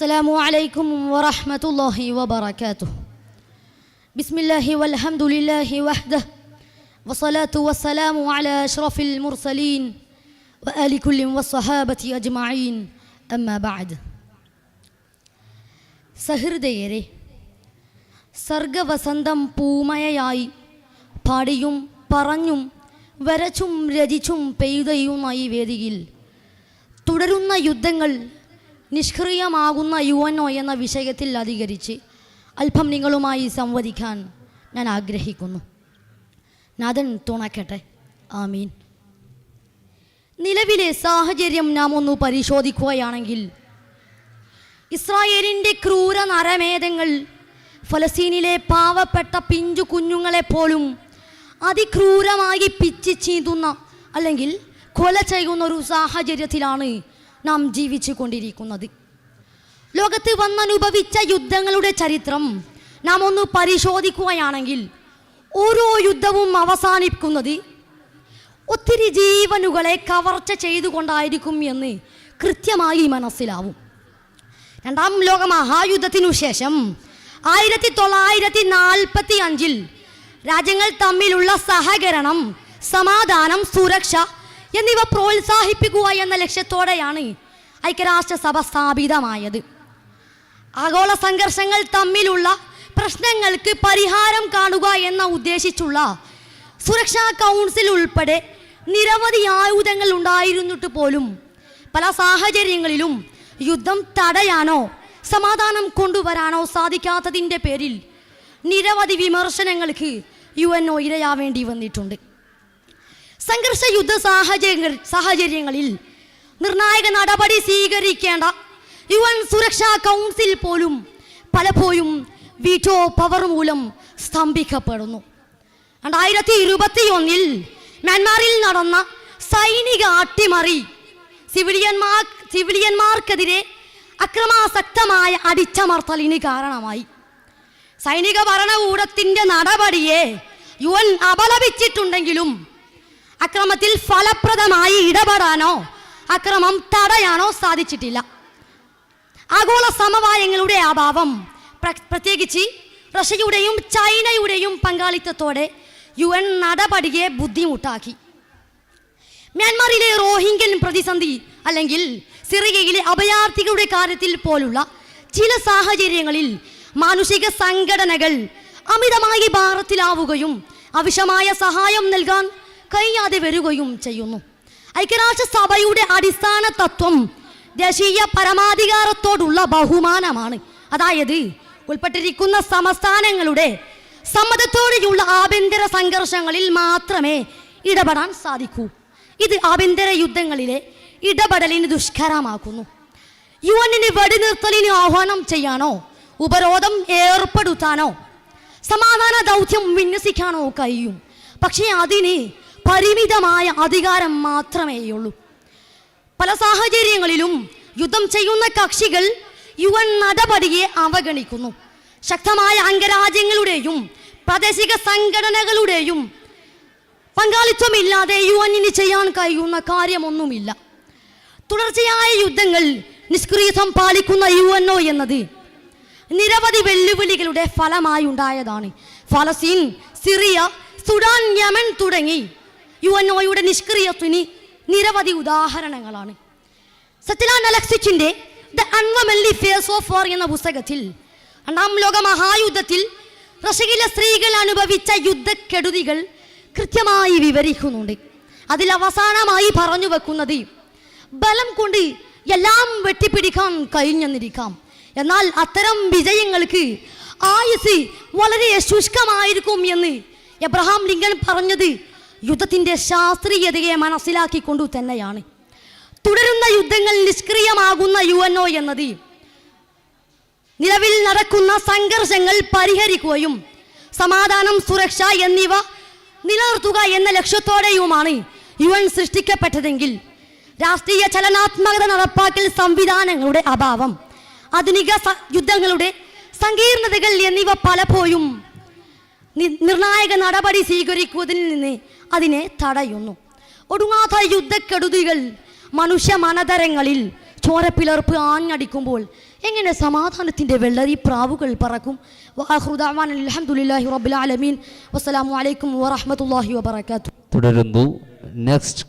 അസ്സലാമു അലൈക്കും വറഹ്മത്തുള്ളാഹി വബറകാതുഹു. ബിസ്മില്ലാഹി വൽഹംദുലില്ലാഹി വഹ്ദഹു വസ്സലാത്തു വസ്സലാമു അലാ അഷ്റഫിൽ മുർസലീൻ വആലി കുല്ലി വസ്സഹാബതി അജ്മഈൻ. അമ്മാ ബഅദ്. സഹൃദയരെ, സർഗവസന്തം പൂമഴയായി പാടിയും പറഞ്ഞും വരച്ചും രചിച്ചും പെയ്തയുന്ന ഈ വേദിയിൽ തുടരുന്ന യുദ്ധങ്ങൾ നിഷ്ക്രിയമാകുന്ന യുവനോ എന്ന വിഷയത്തിൽ അധികരിച്ച് അല്പം നിങ്ങളുമായി സംവദിക്കാൻ ഞാൻ ആഗ്രഹിക്കുന്നു. നാഥൻ തുണക്കട്ടെ. ആമീൻ. നിലവിലെ സാഹചര്യം നാം ഒന്ന് പരിശോധിക്കുകയാണെങ്കിൽ ഇസ്രായേലിൻ്റെ ക്രൂര നരമേധങ്ങൾ ഫലസ്തീനിലെ പാവപ്പെട്ട പിഞ്ചു കുഞ്ഞുങ്ങളെപ്പോലും അതിക്രൂരമായി പിച്ചി ചീന്തുന്ന അല്ലെങ്കിൽ കൊല ചെയ്യുന്ന ഒരു സാഹചര്യത്തിലാണ് നാം ജീവിച്ചു കൊണ്ടിരിക്കുന്നത്. ലോകത്ത് വന്നനുഭവിച്ച യുദ്ധങ്ങളുടെ ചരിത്രം നാം ഒന്ന് പരിശോധിക്കുകയാണെങ്കിൽ ഓരോ യുദ്ധവും അവസാനിക്കുന്നത് ഒത്തിരി ജീവനുകളെ കവർച്ച ചെയ്തുകൊണ്ടായിരിക്കും എന്ന് കൃത്യമായി മനസ്സിലാവും. രണ്ടാം ലോക മഹായുദ്ധത്തിനു ശേഷം 1945 രാജ്യങ്ങൾ തമ്മിലുള്ള സഹകരണം, സമാധാനം, സുരക്ഷ എന്നിവ പ്രോത്സാഹിപ്പിക്കുക എന്ന ലക്ഷ്യത്തോടെയാണ് ഐക്യരാഷ്ട്രസഭ സ്ഥാപിതമായത്. ആഗോള സംഘർഷങ്ങൾ തമ്മിലുള്ള പ്രശ്നങ്ങൾക്ക് പരിഹാരം കാണുക എന്ന ഉദ്ദേശിച്ചുള്ള സുരക്ഷാ കൗൺസിൽ ഉൾപ്പെടെ നിരവധി ആയുധങ്ങൾ ഉണ്ടായിരുന്നിട്ട് പോലും പല സാഹചര്യങ്ങളിലും യുദ്ധം തടയാനോ സമാധാനം കൊണ്ടുവരാനോ സാധിക്കാത്തതിൻ്റെ പേരിൽ നിരവധി വിമർശനങ്ങൾക്ക് യുഎൻഒ ഇരയാവേണ്ടി വന്നിട്ടുണ്ട്. സംഘർഷ യുദ്ധ സാഹചര്യങ്ങളിൽ നിർണായക നടപടി സ്വീകരിക്കേണ്ട യുഎൻ സുരക്ഷാ കൗൺസിൽ പോലും പലപ്പോഴും വീറ്റോ പവർ മൂലം സ്തംഭിക്കപ്പെടുന്നു. 2021 മ്യാൻമാറിൽ നടന്ന സൈനിക അട്ടിമറി സിവിലിയന്മാർക്കെതിരെ അക്രമാസക്തമായ അടിച്ചമർത്തലിന് കാരണമായി. സൈനിക ഭരണകൂടത്തിൻ്റെ നടപടിയെ യുഎൻ അപലപിച്ചിട്ടുണ്ടെങ്കിലും അക്രമത്തിൽ ഫലപ്രദമായി ഇടപെടാനോ അക്രമം തടയാനോ സാധിച്ചിട്ടില്ല. ആഗോള സമവായങ്ങളുടെ അഭാവം, പ്രത്യേകിച്ച് റഷ്യയുടെയും ചൈനയുടെയും പങ്കാളിത്തത്തോടെ യുഎൻ നടപടിയെ ബുദ്ധിമുട്ടാക്കി. മ്യാൻമാറിലെ റോഹിംഗ്യൻ പ്രതിസന്ധി അല്ലെങ്കിൽ സിറിയയിലെ അഭയാർത്ഥികളുടെ കാര്യത്തിൽ പോലുള്ള ചില സാഹചര്യങ്ങളിൽ മാനുഷിക സംഘടനകൾ അമിതമായി ഭാരത്തിലാവുകയും ആവശ്യമായ സഹായം നൽകാൻ കഴിയാതെ വരികയും ചെയ്യുന്നു. ഐക്യരാഷ്ട്രസഭയുടെ അടിസ്ഥാന തത്വം ദേശീയ പരമാധികാരത്തോടുള്ള ബഹുമാനമാണ്. അതായത് ഉൾപ്പെട്ടിരിക്കുന്ന സംസ്ഥാനങ്ങളുടെ സമ്മതത്തോടെയുള്ള ആഭ്യന്തര സംഘർഷങ്ങളിൽ മാത്രമേ ഇടപെടാൻ സാധിക്കൂ. ഇത് ആഭ്യന്തര യുദ്ധങ്ങളിലെ ഇടപെടലിന് ദുഷ്കരമാക്കുന്നു. യുഎന്നിന് വെടിനിർത്തലിന് ആഹ്വാനം ചെയ്യാനോ ഉപരോധം ഏർപ്പെടുത്താനോ സമാധാന ദൗത്യം വിന്യസിക്കാനോ കഴിയും. പക്ഷേ അതിന് പരിമിതമായ അധികാരം മാത്രമേയുള്ളൂ. പല സാഹചര്യങ്ങളിലും യുദ്ധം ചെയ്യുന്ന കക്ഷികൾ യുഎൻ നടപടിയെ അവഗണിക്കുന്നു. ശക്തമായ അംഗരാജ്യങ്ങളുടെയും പ്രാദേശിക സംഘടനകളുടെയും പങ്കാളിത്തമില്ലാതെ യുഎന്നിന് ചെയ്യാൻ കഴിയുന്ന കാര്യമൊന്നുമില്ല. തുടർച്ചയായ യുദ്ധങ്ങൾ നിഷ്ക്രിയത്വം പാലിക്കുന്ന യുഎൻഒ എന്നത് നിരവധി വെല്ലുവിളികളുടെ ഫലമായി ഉണ്ടായതാണ്. ഫലസ്തീൻ, സിറിയ, സുഡാൻ, യമൻ തുടങ്ങി യുഎൻഒയുടെ നിഷ്ക്രിയത്വത്തിന് നിരവധി ഉദാഹരണങ്ങളാണ്. സത്യലാൻ അലക്സിച്ചിൻ്റെ ദ അൺവമൻലി ഫേസ് ഓഫ് വാർ എന്ന പുസ്തകത്തിൽ രണ്ടാം ലോക മഹായുദ്ധത്തിൽ റഷ്യയിലെ സ്ത്രീകൾ അനുഭവിച്ച യുദ്ധക്കെടുതികൾ കൃത്യമായി വിവരിക്കുന്നുണ്ട്. അതിൽ അവസാനമായി പറഞ്ഞു വെക്കുന്നത്, ബലം കൊണ്ട് എല്ലാം വെട്ടിപ്പിടിക്കാൻ കഴിഞ്ഞെന്നിരിക്കാം, എന്നാൽ അത്തരം വിജയങ്ങൾക്ക് ആയുസ് വളരെ ശുഷ്കമായിരിക്കും എന്ന് എബ്രഹാം ലിങ്കൺ പറഞ്ഞത് യുദ്ധത്തിൻ്റെ ശാസ്ത്രീയതയെ മനസ്സിലാക്കിക്കൊണ്ടു തന്നെയാണ്. തുടരുന്ന യുദ്ധങ്ങൾ നിഷ്ക്രിയമാകുന്ന യുഎൻഒ എന്നത് നിലവിൽ നടക്കുന്ന സംഘർഷങ്ങൾ പരിഹരിക്കുകയും സമാധാനം, സുരക്ഷ എന്നിവ നിലനിർത്തുക എന്ന ലക്ഷ്യത്തോടെയുമാണ് യുഎൻ സൃഷ്ടിക്കപ്പെട്ടതെങ്കിൽ രാഷ്ട്രീയ ചലനാത്മകത നടപ്പാക്കൽ സംവിധാനങ്ങളുടെ അഭാവം, ആധുനിക യുദ്ധങ്ങളുടെ സങ്കീർണതകൾ എന്നിവ പലപ്പോഴും നിർണായക നടപടി സ്വീകരിക്കുന്നതിൽ നിന്ന് അതിനെ തടയുന്നു. ഒടുങ്ങാത്ത യുദ്ധക്കെടുതികൾ മനുഷ്യ മനതരങ്ങളിൽ ചോരപ്പിളർപ്പ് ആഞ്ഞടിക്കുമ്പോൾ എങ്ങനെ സമാധാനത്തിൻ്റെ വെള്ളരി പ്രാവുകൾ പറക്കും? വആഖിറു ദഅവാന അൽഹംദുലില്ലാഹി റബ്ബിൽ ആലമീൻ. വസ്സലാമു അലൈക്കും വറഹ്മത്തുള്ളാഹി വബറകാതുഹു. തുടരുന്നു നെക്സ്റ്റ്